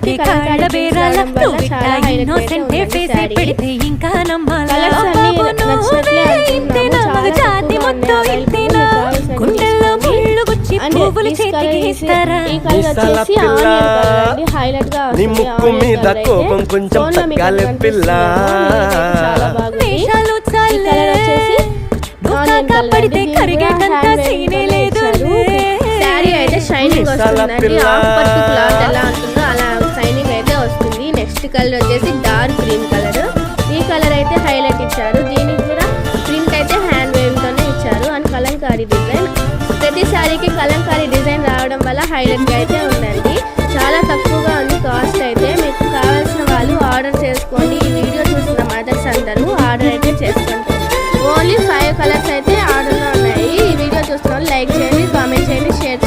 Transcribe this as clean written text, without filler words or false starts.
పెడితే కాళ్ళ బేరాల చాలా ఇన్నోసెంట్ ఫేస్ పెడితే ఇంకా నమ్మాలా ఇంతేనా మగ జాతి మొత్తం ఇంతేనా గుండెల్లో ముళ్ళు గుచ్చి పువ్వులు చేతికి ఇస్తారా నీ ముక్కు మీద కోపం కొంచెం తగ్గాలి పిల్ల వేషాలు చాలే పడితే కరిగేటంత సీనే లేదు శారీ అయితే షైనింగ్ వస్తుందండి ఆకుపట్టు క్లాత్ ఎలా ఉంటుందో అలా షైనింగ్ అయితే వస్తుంది నెక్స్ట్ కలర్ వచ్చేసి డార్క్ గ్రీన్ కలర్ ఈ కలర్ అయితే హైలైట్ ఇచ్చారు దీనికి కూడా ప్రింట్ అయితే హ్యాండ్ వేవ్ తోనే ఇచ్చారు అండ్ కలంకారీ డిజైన్ ప్రతి శారీకి కలంకారీ డిజైన్ రావడం వల్ల హైలైట్ గా అయితే ఉందండి చాలా తక్కువగా ఉంది కాస్ట్ అయితే మీకు కావాల్సిన వాళ్ళు ఆర్డర్ చేసుకోండి ఈ వీడియో చూసిన మదర్స్ అందరూ ఆర్డర్ అయితే చేసుకోండి ఓన్లీ 5 కలర్స్ అయితే ఆర్డర్లో ఉన్నాయి ఈ వీడియో చూస్తున్న వాళ్ళు లైక్ చేయండి కామెంట్ చేయండి షేర్